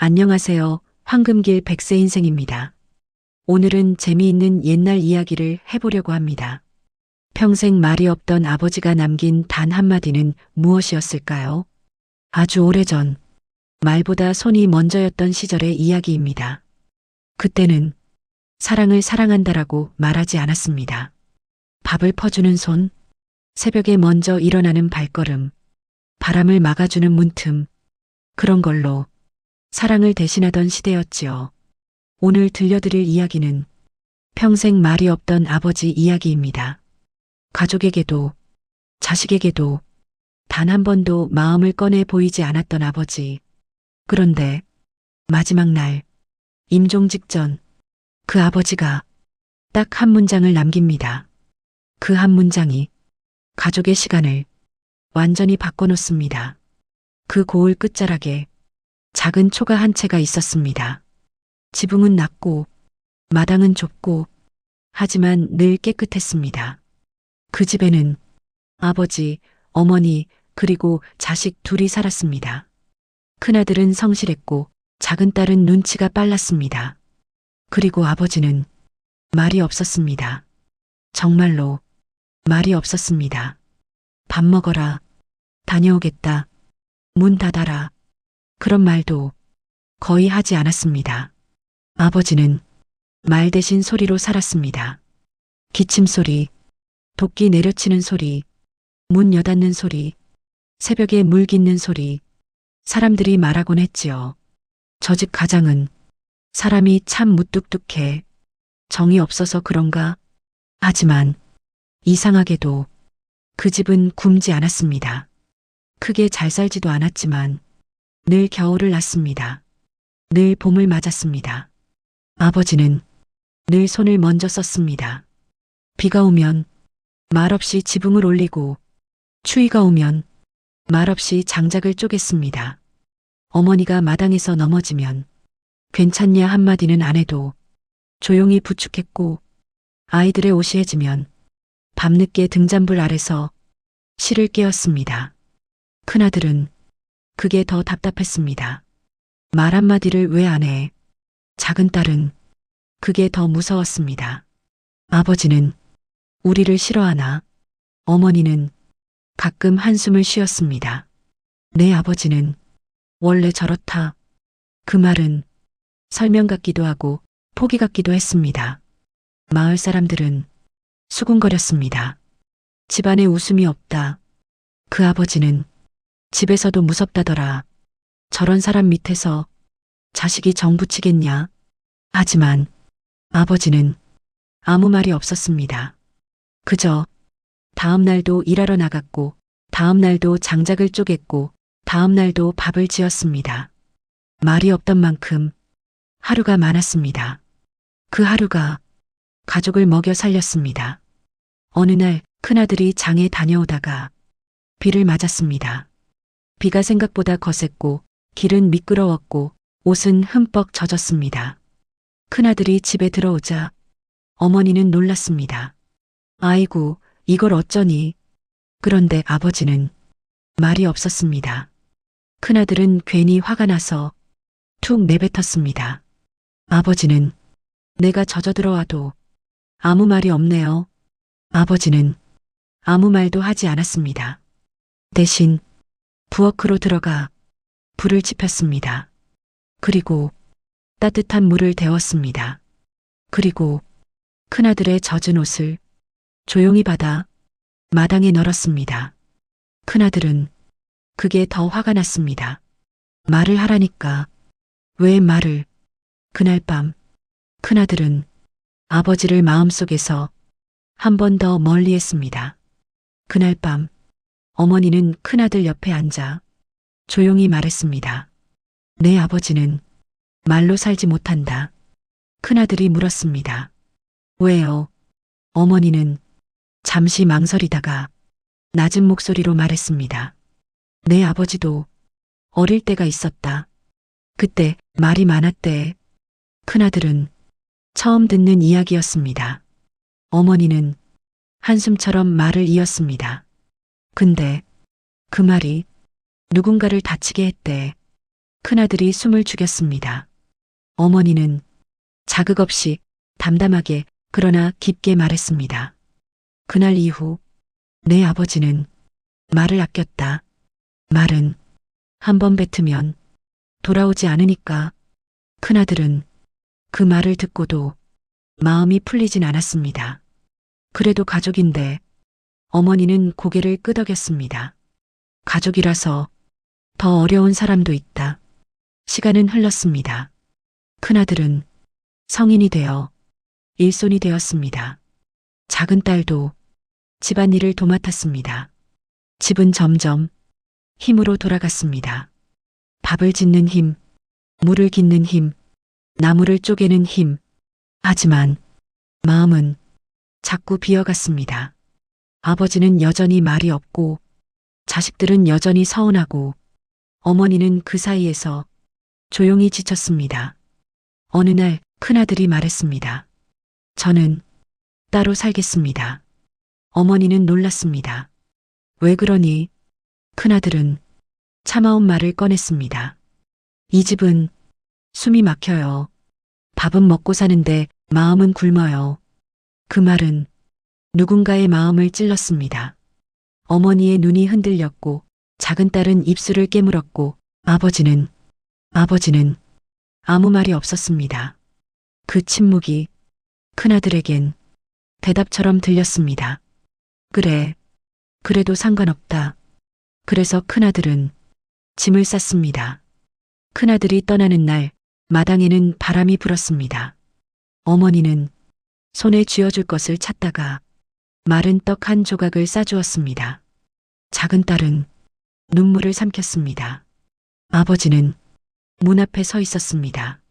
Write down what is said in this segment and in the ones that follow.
안녕하세요. 황금길 백세 인생입니다. 오늘은 재미있는 옛날 이야기를 해보려고 합니다. 평생 말이 없던 아버지가 남긴 단 한마디는 무엇이었을까요? 아주 오래전, 말보다 손이 먼저였던 시절의 이야기입니다. 그때는 사랑을 사랑한다라고 말하지 않았습니다. 밥을 퍼주는 손, 새벽에 먼저 일어나는 발걸음, 바람을 막아주는 문틈, 그런 걸로 사랑을 대신하던 시대였지요. 오늘 들려드릴 이야기는 평생 말이 없던 아버지 이야기입니다. 가족에게도 자식에게도 단 한 번도 마음을 꺼내 보이지 않았던 아버지. 그런데 마지막 날, 임종 직전 그 아버지가 딱 한 문장을 남깁니다. 그 한 문장이 가족의 시간을 완전히 바꿔놓습니다. 그 고을 끝자락에 작은 초가 한 채가 있었습니다. 지붕은 낮고 마당은 좁고 하지만 늘 깨끗했습니다. 그 집에는 아버지, 어머니 그리고 자식 둘이 살았습니다. 큰아들은 성실했고 작은 딸은 눈치가 빨랐습니다. 그리고 아버지는 말이 없었습니다. 정말로 말이 없었습니다. 밥 먹어라, 다녀오겠다, 문 닫아라, 그런 말도 거의 하지 않았습니다. 아버지는 말 대신 소리로 살았습니다. 기침 소리, 도끼 내려치는 소리, 문 여닫는 소리, 새벽에 물 깃는 소리, 사람들이 말하곤 했지요. 저 집 가장은 사람이 참 무뚝뚝해, 정이 없어서 그런가? 하지만 이상하게도 그 집은 굶지 않았습니다. 크게 잘 살지도 않았지만 늘 겨울을 났습니다. 늘 봄을 맞았습니다. 아버지는 늘 손을 먼저 썼습니다. 비가 오면 말없이 지붕을 올리고 추위가 오면 말없이 장작을 쪼갰습니다. 어머니가 마당에서 넘어지면 괜찮냐 한마디는 안 해도 조용히 부축했고 아이들의 옷이 해지면 밤늦게 등잔불 아래서 실을 깨웠습니다. 큰아들은 그게 더 답답했습니다. 말 한마디를 왜 안 해? 작은 딸은 그게 더 무서웠습니다. 아버지는 우리를 싫어하나? 어머니는 가끔 한숨을 쉬었습니다. 내 아버지는 원래 저렇다. 그 말은 설명 같기도 하고 포기 같기도 했습니다. 마을 사람들은 수군거렸습니다. 집안에 웃음이 없다. 그 아버지는 집에서도 무섭다더라. 저런 사람 밑에서 자식이 정부치겠냐. 하지만 아버지는 아무 말이 없었습니다. 그저 다음 날도 일하러 나갔고 다음 날도 장작을 쪼갰고 다음 날도 밥을 지었습니다. 말이 없던 만큼 하루가 많았습니다. 그 하루가 가족을 먹여 살렸습니다. 어느 날 큰아들이 장에 다녀오다가 비를 맞았습니다. 비가 생각보다 거셌고 길은 미끄러웠고 옷은 흠뻑 젖었습니다. 큰아들이 집에 들어오자 어머니는 놀랐습니다. 아이고, 이걸 어쩌니? 그런데 아버지는 말이 없었습니다. 큰아들은 괜히 화가 나서 툭 내뱉었습니다. 아버지는 내가 젖어들어와도 아무 말이 없네요. 아버지는 아무 말도 하지 않았습니다. 대신 부엌으로 들어가 불을 지폈습니다. 그리고 따뜻한 물을 데웠습니다. 그리고 큰아들의 젖은 옷을 조용히 받아 마당에 널었습니다. 큰아들은 그게 더 화가 났습니다. 말을 하라니까 왜 말을? 그날 밤 큰아들은 아버지를 마음속에서 한 번 더 멀리했습니다. 그날 밤 어머니는 큰아들 옆에 앉아 조용히 말했습니다. 내 아버지는 말로 살지 못한다. 큰아들이 물었습니다. 왜요? 어머니는 잠시 망설이다가 낮은 목소리로 말했습니다. 내 아버지도 어릴 때가 있었다. 그때 말이 많았대. 큰아들은 처음 듣는 이야기였습니다. 어머니는 한숨처럼 말을 이었습니다. 근데 그 말이 누군가를 다치게 했대. 큰아들이 숨을 죽였습니다. 어머니는 자극 없이 담담하게 그러나 깊게 말했습니다. 그날 이후 내 아버지는 말을 아꼈다. 말은 한 번 뱉으면 돌아오지 않으니까. 큰아들은 그 말을 듣고도 마음이 풀리진 않았습니다. 그래도 가족인데. 어머니는 고개를 끄덕였습니다. 가족이라서 더 어려운 사람도 있다. 시간은 흘렀습니다. 큰아들은 성인이 되어 일손이 되었습니다. 작은 딸도 집안일을 도맡았습니다. 집은 점점 힘으로 돌아갔습니다. 밥을 짓는 힘, 물을 깃는 힘, 나무를 쪼개는 힘. 하지만 마음은 자꾸 비어갔습니다. 아버지는 여전히 말이 없고 자식들은 여전히 서운하고 어머니는 그 사이에서 조용히 지쳤습니다. 어느 날 큰아들이 말했습니다. 저는 따로 살겠습니다. 어머니는 놀랐습니다. 왜 그러니? 큰아들은 참아온 말을 꺼냈습니다. 이 집은 숨이 막혀요. 밥은 먹고 사는데 마음은 굶어요. 그 말은 누군가의 마음을 찔렀습니다. 어머니의 눈이 흔들렸고 작은 딸은 입술을 깨물었고 아버지는 아무 말이 없었습니다. 그 침묵이 큰아들에겐 대답처럼 들렸습니다. 그래, 그래도 상관없다. 그래서 큰아들은 짐을 쌌습니다. 큰아들이 떠나는 날 마당에는 바람이 불었습니다. 어머니는 손에 쥐어줄 것을 찾다가 마른 떡 한 조각을 싸주었습니다. 작은 딸은 눈물을 삼켰습니다. 아버지는 문 앞에 서 있었습니다.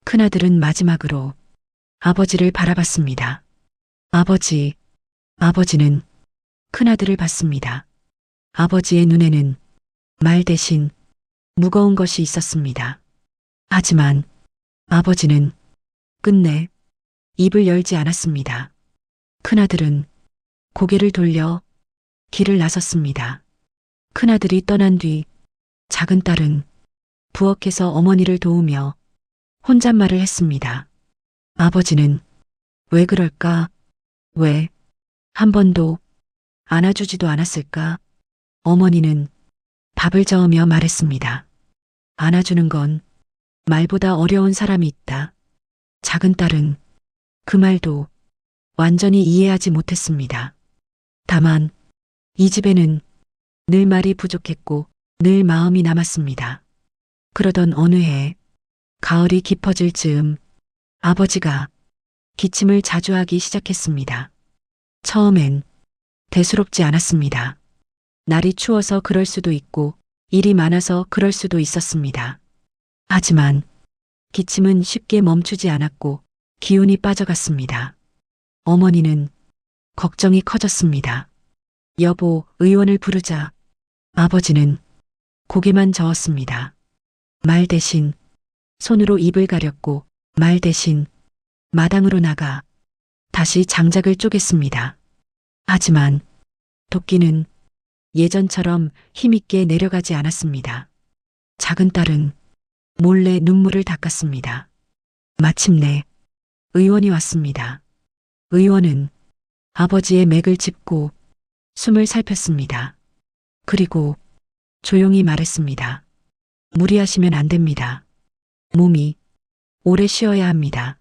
큰아들은 마지막으로 아버지를 바라봤습니다. 아버지는 큰아들을 봤습니다. 아버지의 눈에는 말 대신 무거운 것이 있었습니다. 하지만 아버지는 끝내 입을 열지 않았습니다. 큰아들은 고개를 돌려 길을 나섰습니다. 큰아들이 떠난 뒤 작은 딸은 부엌에서 어머니를 도우며 혼잣말을 했습니다. 아버지는 왜 그럴까? 왜 한 번도 안아주지도 않았을까? 어머니는 밥을 저으며 말했습니다. 안아주는 건 말보다 어려운 사람이 있다. 작은 딸은 그 말도 완전히 이해하지 못했습니다. 다만 이 집에는 늘 말이 부족했고 늘 마음이 남았습니다. 그러던 어느 해 가을이 깊어질 즈음 아버지가 기침을 자주 하기 시작했습니다. 처음엔 대수롭지 않았습니다. 날이 추워서 그럴 수도 있고 일이 많아서 그럴 수도 있었습니다. 하지만 기침은 쉽게 멈추지 않았고 기운이 빠져갔습니다. 어머니는 걱정이 커졌습니다. 여보, 의원을 부르자. 아버지는 고개만 저었습니다. 말 대신 손으로 입을 가렸고 말 대신 마당으로 나가 다시 장작을 쪼갰습니다. 하지만 도끼는 예전처럼 힘있게 내려가지 않았습니다. 작은 딸은 몰래 눈물을 닦았습니다. 마침내 의원이 왔습니다. 의원은 아버지의 맥을 짚고 숨을 살폈습니다. 그리고 조용히 말했습니다. 무리하시면 안 됩니다. 몸이 오래 쉬어야 합니다.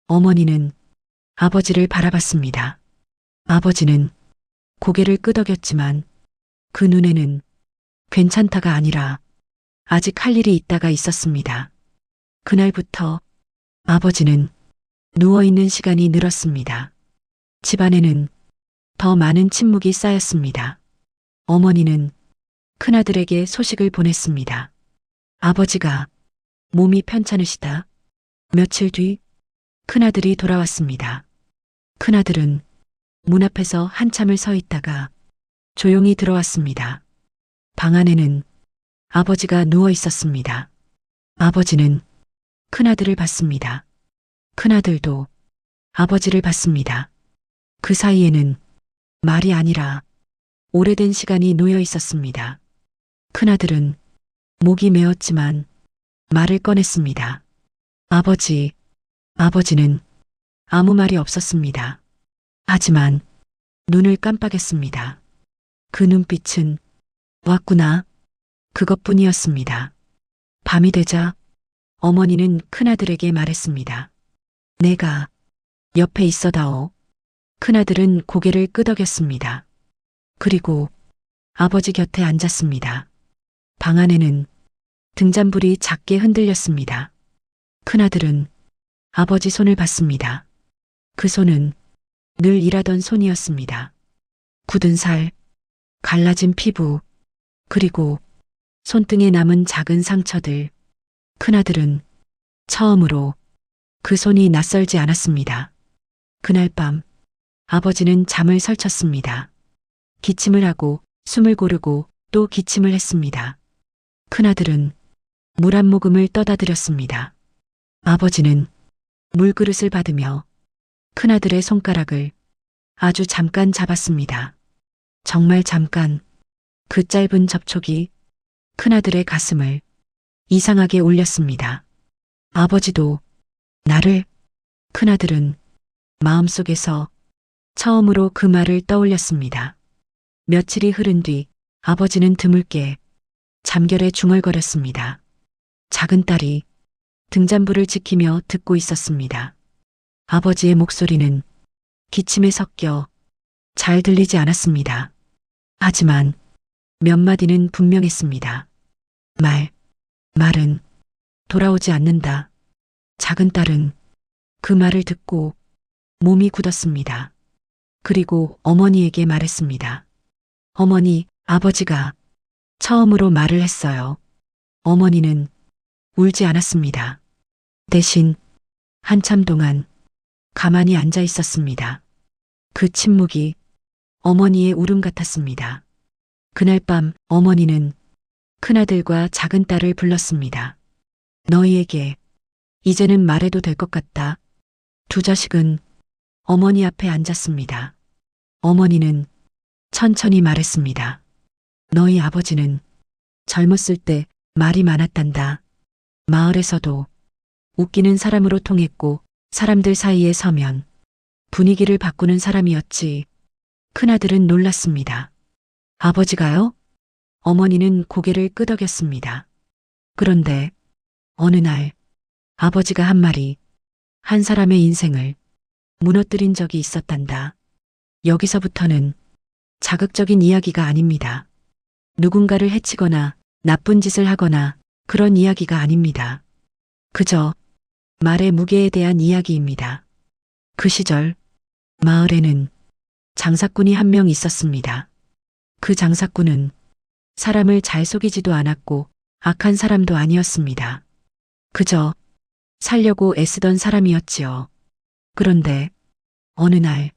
어머니는 아버지를 바라봤습니다. 아버지는 고개를 끄덕였지만 그 눈에는 괜찮다가 아니라 아직 할 일이 있다가 있었습니다. 그날부터 아버지는 누워있는 시간이 늘었습니다. 집안에는 더 많은 침묵이 쌓였습니다. 어머니는 큰아들에게 소식을 보냈습니다. 아버지가 몸이 편찮으시다. 며칠 뒤 큰아들이 돌아왔습니다. 큰아들은 문 앞에서 한참을 서 있다가 조용히 들어왔습니다. 방 안에는 아버지가 누워 있었습니다. 아버지는 큰아들을 봤습니다. 큰아들도 아버지를 봤습니다. 그 사이에는 말이 아니라 오래된 시간이 놓여 있었습니다. 큰아들은 목이 메었지만 말을 꺼냈습니다. 아버지, 아버지는 아무 말이 없었습니다. 하지만 눈을 깜빡였습니다. 그 눈빛은 왔구나. 그것뿐이었습니다. 밤이 되자 어머니는 큰아들에게 말했습니다. 내가 옆에 있어다오. 큰아들은 고개를 끄덕였습니다. 그리고 아버지 곁에 앉았습니다. 방 안에는 등잔불이 작게 흔들렸습니다. 큰아들은 아버지 손을 봤습니다. 그 손은 늘 일하던 손이었습니다. 굳은 살, 갈라진 피부, 그리고 손등에 남은 작은 상처들. 큰아들은 처음으로 그 손이 낯설지 않았습니다. 그날 밤 아버지는 잠을 설쳤습니다. 기침을 하고 숨을 고르고 또 기침을 했습니다. 큰아들은 물 한 모금을 떠다 드렸습니다. 아버지는 물그릇을 받으며 큰아들의 손가락을 아주 잠깐 잡았습니다. 정말 잠깐. 그 짧은 접촉이 큰아들의 가슴을 이상하게 울렸습니다. 아버지도 나를. 큰아들은 마음속에서 처음으로 그 말을 떠올렸습니다. 며칠이 흐른 뒤 아버지는 드물게 잠결에 중얼거렸습니다. 작은 딸이 등잔불을 지키며 듣고 있었습니다. 아버지의 목소리는 기침에 섞여 잘 들리지 않았습니다. 하지만 몇 마디는 분명했습니다. 말은 돌아오지 않는다. 작은 딸은 그 말을 듣고 몸이 굳었습니다. 그리고 어머니에게 말했습니다. 어머니, 아버지가 처음으로 말을 했어요. 어머니는 울지 않았습니다. 대신 한참 동안 가만히 앉아 있었습니다. 그 침묵이 어머니의 울음 같았습니다. 그날 밤 어머니는 큰아들과 작은 딸을 불렀습니다. 너희에게 이제는 말해도 될 것 같다. 두 자식은 어머니 앞에 앉았습니다. 어머니는 천천히 말했습니다. 너희 아버지는 젊었을 때 말이 많았단다. 마을에서도 웃기는 사람으로 통했고 사람들 사이에 서면 분위기를 바꾸는 사람이었지. 큰아들은 놀랐습니다. 아버지가요? 어머니는 고개를 끄덕였습니다. 그런데 어느 날 아버지가 한 말이 한 사람의 인생을 무너뜨린 적이 있었단다. 여기서부터는 자극적인 이야기가 아닙니다. 누군가를 해치거나 나쁜 짓을 하거나 그런 이야기가 아닙니다. 그저 말의 무게에 대한 이야기입니다. 그 시절 마을에는 장사꾼이 한 명 있었습니다. 그 장사꾼은 사람을 잘 속이지도 않았고 악한 사람도 아니었습니다. 그저 살려고 애쓰던 사람이었지요. 그런데 어느 날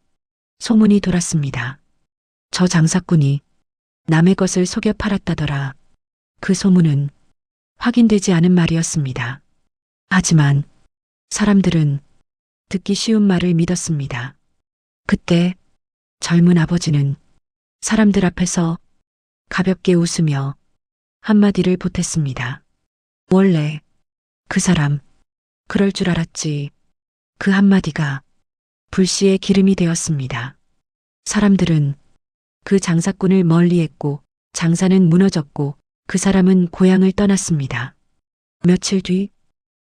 소문이 돌았습니다. 저 장사꾼이 남의 것을 속여 팔았다더라. 그 소문은 확인되지 않은 말이었습니다. 하지만 사람들은 듣기 쉬운 말을 믿었습니다. 그때 젊은 아버지는 사람들 앞에서 가볍게 웃으며 한마디를 보탰습니다. 원래 그 사람 그럴 줄 알았지. 그 한마디가 불씨의 기름이 되었습니다. 사람들은 그 장사꾼을 멀리했고 장사는 무너졌고 그 사람은 고향을 떠났습니다. 며칠 뒤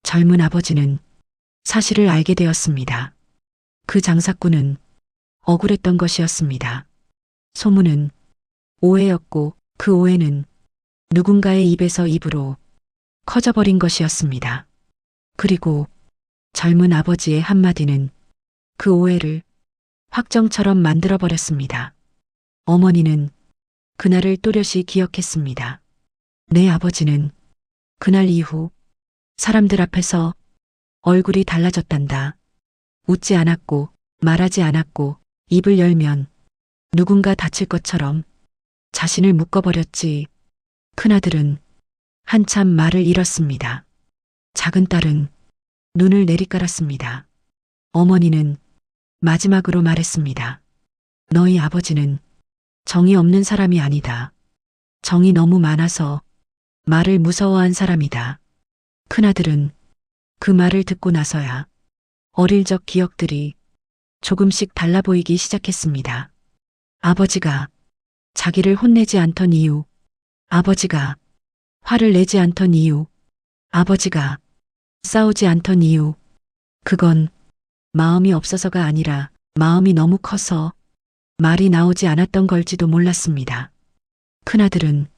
젊은 아버지는 사실을 알게 되었습니다. 그 장사꾼은 억울했던 것이었습니다. 소문은 오해였고 그 오해는 누군가의 입에서 입으로 커져버린 것이었습니다. 그리고 젊은 아버지의 한마디는 그 오해를 확정처럼 만들어버렸습니다. 어머니는 그날을 또렷이 기억했습니다. 내 아버지는 그날 이후 사람들 앞에서 얼굴이 달라졌단다. 웃지 않았고 말하지 않았고 입을 열면 누군가 다칠 것처럼 자신을 묶어버렸지. 큰아들은 한참 말을 잃었습니다. 작은 딸은 눈을 내리깔았습니다. 어머니는 마지막으로 말했습니다. 너희 아버지는 정이 없는 사람이 아니다. 정이 너무 많아서 말을 무서워한 사람이다. 큰아들은 그 말을 듣고 나서야 어릴 적 기억들이 조금씩 달라 보이기 시작했습니다. 아버지가 자기를 혼내지 않던 이유, 아버지가 화를 내지 않던 이유, 아버지가 싸우지 않던 이유, 그건 마음이 없어서가 아니라 마음이 너무 커서 말이 나오지 않았던 걸지도 몰랐습니다. 큰아들은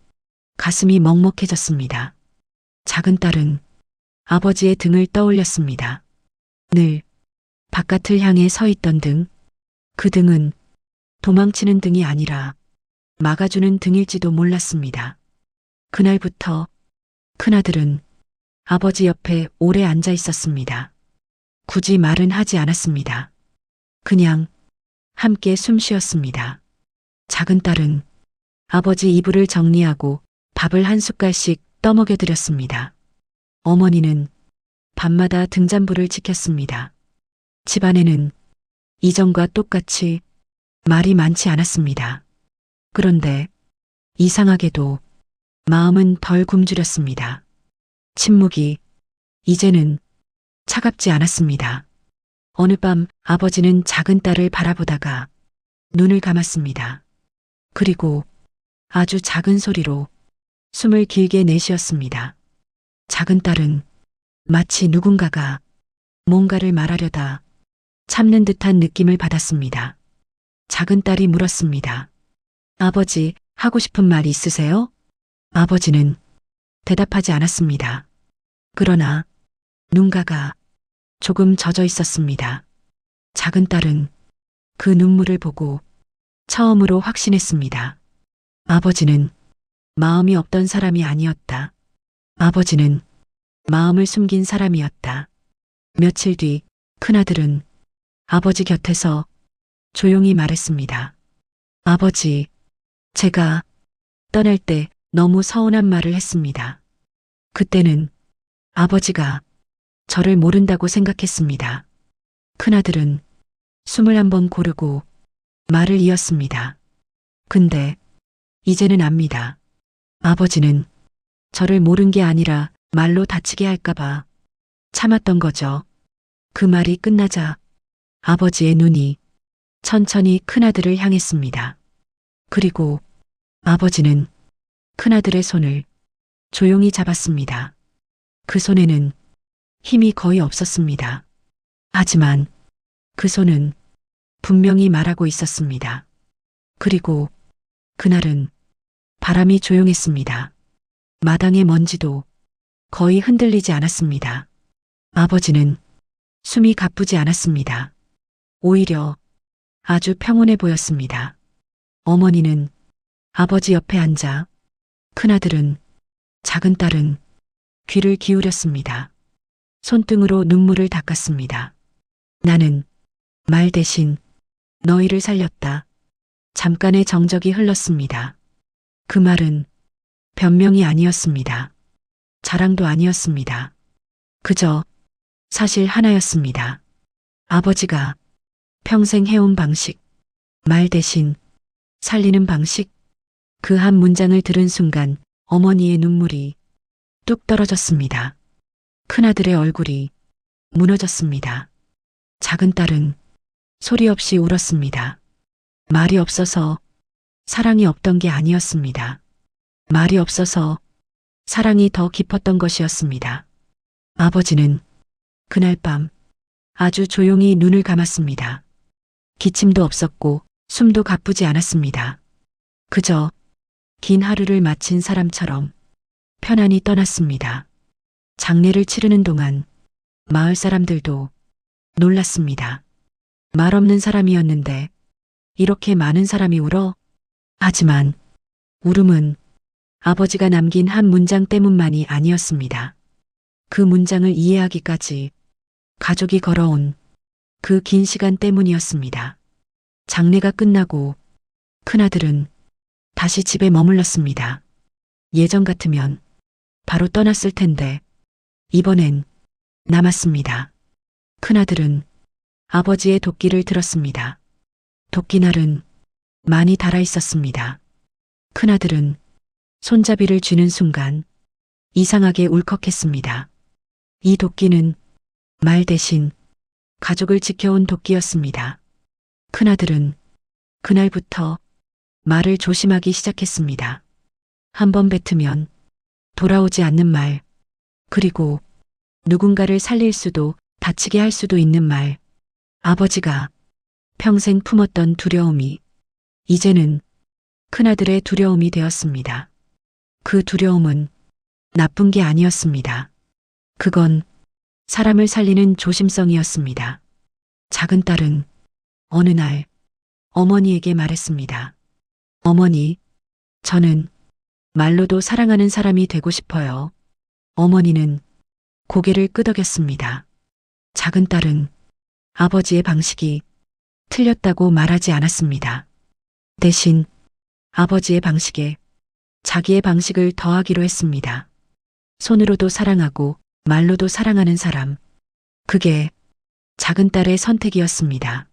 가슴이 먹먹해졌습니다. 작은 딸은 아버지의 등을 떠올렸습니다. 늘 바깥을 향해 서 있던 등, 그 등은 도망치는 등이 아니라 막아주는 등일지도 몰랐습니다. 그날부터 큰아들은 아버지 옆에 오래 앉아 있었습니다. 굳이 말은 하지 않았습니다. 그냥 함께 숨 쉬었습니다. 작은 딸은 아버지 이불을 정리하고 밥을 한 숟갈씩 떠먹여 드렸습니다. 어머니는 밤마다 등잔불을 지켰습니다. 집안에는 이전과 똑같이 말이 많지 않았습니다. 그런데 이상하게도 마음은 덜 굶주렸습니다. 침묵이 이제는 차갑지 않았습니다. 어느 밤 아버지는 작은 딸을 바라보다가 눈을 감았습니다. 그리고 아주 작은 소리로 숨을 길게 내쉬었습니다. 작은 딸은 마치 누군가가 뭔가를 말하려다 참는 듯한 느낌을 받았습니다. 작은 딸이 물었습니다. 아버지, 하고 싶은 말 있으세요? 아버지는 대답하지 않았습니다. 그러나 눈가가 조금 젖어 있었습니다. 작은 딸은 그 눈물을 보고 처음으로 확신했습니다. 아버지는 마음이 없던 사람이 아니었다. 아버지는 마음을 숨긴 사람이었다. 며칠 뒤 큰아들은 아버지 곁에서 조용히 말했습니다. 아버지, 제가 떠날 때 너무 서운한 말을 했습니다. 그때는 아버지가 저를 모른다고 생각했습니다. 큰아들은 숨을 한번 고르고 말을 이었습니다. 근데 이제는 압니다. 아버지는 저를 모른 게 아니라 말로 다치게 할까봐 참았던 거죠. 그 말이 끝나자 아버지의 눈이 천천히 큰아들을 향했습니다. 그리고 아버지는 큰아들의 손을 조용히 잡았습니다. 그 손에는 힘이 거의 없었습니다. 하지만 그 손은 분명히 말하고 있었습니다. 그리고 그날은 바람이 조용했습니다. 마당의 먼지도 거의 흔들리지 않았습니다. 아버지는 숨이 가쁘지 않았습니다. 오히려 아주 평온해 보였습니다. 어머니는 아버지 옆에 앉아 큰아들은 작은 딸은 귀를 기울였습니다. 손등으로 눈물을 닦았습니다. 나는 말 대신 너희를 살렸다. 잠깐의 정적이 흘렀습니다. 그 말은 변명이 아니었습니다. 자랑도 아니었습니다. 그저 사실 하나였습니다. 아버지가 평생 해온 방식, 말 대신 살리는 방식, 그 한 문장을 들은 순간 어머니의 눈물이 뚝 떨어졌습니다. 큰아들의 얼굴이 무너졌습니다. 작은 딸은 소리 없이 울었습니다. 말이 없어서 사랑이 없던 게 아니었습니다. 말이 없어서 사랑이 더 깊었던 것이었습니다. 아버지는 그날 밤 아주 조용히 눈을 감았습니다. 기침도 없었고 숨도 가쁘지 않았습니다. 그저 긴 하루를 마친 사람처럼 편안히 떠났습니다. 장례를 치르는 동안 마을 사람들도 놀랐습니다. 말 없는 사람이었는데 이렇게 많은 사람이 울어? 하지만 울음은 아버지가 남긴 한 문장 때문만이 아니었습니다. 그 문장을 이해하기까지 가족이 걸어온 그 긴 시간 때문이었습니다. 장례가 끝나고 큰아들은 다시 집에 머물렀습니다. 예전 같으면 바로 떠났을 텐데 이번엔 남았습니다. 큰아들은 아버지의 도끼를 들었습니다. 도끼날은 많이 달아 있었습니다. 큰아들은 손잡이를 쥐는 순간 이상하게 울컥했습니다. 이 도끼는 말 대신 가족을 지켜온 도끼였습니다. 큰아들은 그날부터 말을 조심하기 시작했습니다. 한 번 뱉으면 돌아오지 않는 말, 그리고 누군가를 살릴 수도 다치게 할 수도 있는 말. 아버지가 평생 품었던 두려움이 이제는 큰아들의 두려움이 되었습니다. 그 두려움은 나쁜 게 아니었습니다. 그건 사람을 살리는 조심성이었습니다. 작은 딸은 어느 날 어머니에게 말했습니다. 어머니, 저는 말로도 사랑하는 사람이 되고 싶어요. 어머니는 고개를 끄덕였습니다. 작은 딸은 아버지의 방식이 틀렸다고 말하지 않았습니다. 대신 아버지의 방식에 자기의 방식을 더하기로 했습니다. 손으로도 사랑하고 말로도 사랑하는 사람. 그게 작은 딸의 선택이었습니다.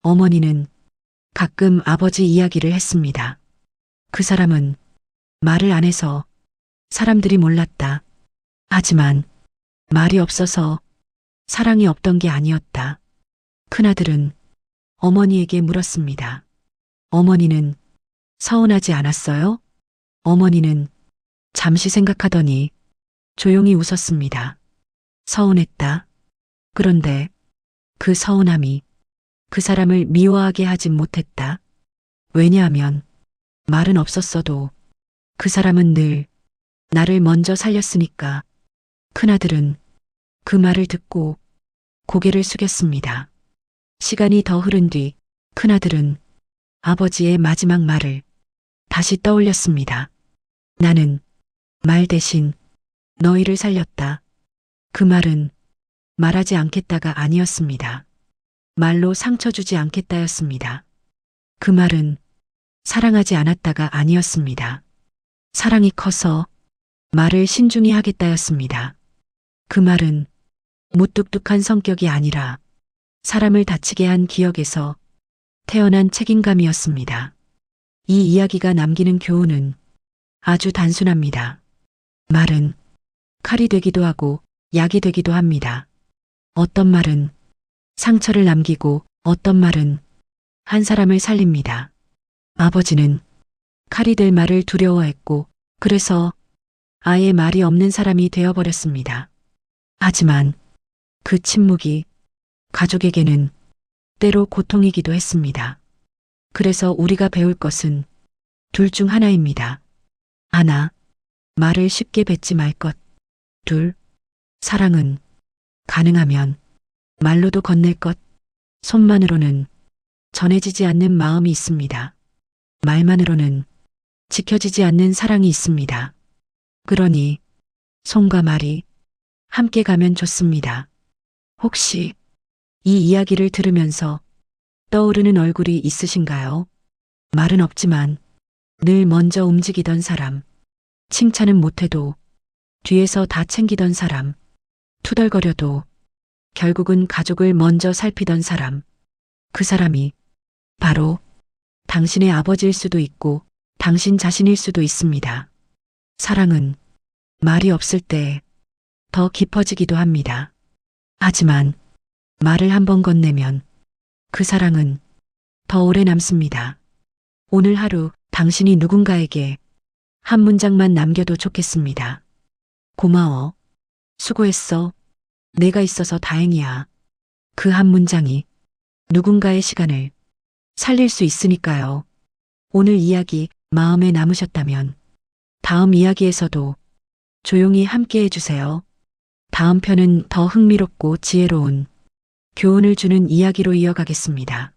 어머니는 가끔 아버지 이야기를 했습니다. 그 사람은 말을 안 해서 사람들이 몰랐다. 하지만 말이 없어서 사랑이 없던 게 아니었다. 큰아들은 어머니에게 물었습니다. 어머니는 서운하지 않았어요? 어머니는 잠시 생각하더니 조용히 웃었습니다. 서운했다. 그런데 그 서운함이 그 사람을 미워하게 하진 못했다. 왜냐하면 말은 없었어도 그 사람은 늘 나를 먼저 살렸으니까. 큰아들은 그 말을 듣고 고개를 숙였습니다. 시간이 더 흐른 뒤 큰아들은 아버지의 마지막 말을 다시 떠올렸습니다. 나는 말 대신 너희를 살렸다. 그 말은 말하지 않겠다가 아니었습니다. 말로 상처 주지 않겠다였습니다. 그 말은 사랑하지 않았다가 아니었습니다. 사랑이 커서 말을 신중히 하겠다였습니다. 그 말은 무뚝뚝한 성격이 아니라 사람을 다치게 한 기억에서 태어난 책임감이었습니다. 이 이야기가 남기는 교훈은 아주 단순합니다. 말은 칼이 되기도 하고 약이 되기도 합니다. 어떤 말은 상처를 남기고 어떤 말은 한 사람을 살립니다. 아버지는 칼이 될 말을 두려워했고 그래서 아예 말이 없는 사람이 되어버렸습니다. 하지만 그 침묵이 가족에게는 때로 고통이기도 했습니다. 그래서 우리가 배울 것은 둘 중 하나입니다. 하나, 말을 쉽게 뱉지 말 것. 둘, 사랑은 가능하면 말로도 건넬 것. 손만으로는 전해지지 않는 마음이 있습니다. 말만으로는 지켜지지 않는 사랑이 있습니다. 그러니 손과 말이 함께 가면 좋습니다. 혹시 이 이야기를 들으면서 떠오르는 얼굴이 있으신가요? 말은 없지만 늘 먼저 움직이던 사람, 칭찬은 못해도 뒤에서 다 챙기던 사람, 투덜거려도 결국은 가족을 먼저 살피던 사람, 그 사람이 바로 당신의 아버지일 수도 있고 당신 자신일 수도 있습니다. 사랑은 말이 없을 때 더 깊어지기도 합니다. 하지만 말을 한 번 건네면 그 사랑은 더 오래 남습니다. 오늘 하루 당신이 누군가에게 한 문장만 남겨도 좋겠습니다. 고마워. 수고했어. 내가 있어서 다행이야. 그 한 문장이 누군가의 시간을 살릴 수 있으니까요. 오늘 이야기 마음에 남으셨다면 다음 이야기에서도 조용히 함께 해주세요. 다음 편은 더 흥미롭고 지혜로운 교훈을 주는 이야기로 이어가겠습니다.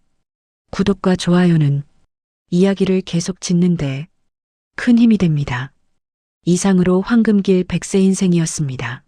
구독과 좋아요는 이야기를 계속 짓는데 큰 힘이 됩니다. 이상으로 황금길 백세 인생이었습니다.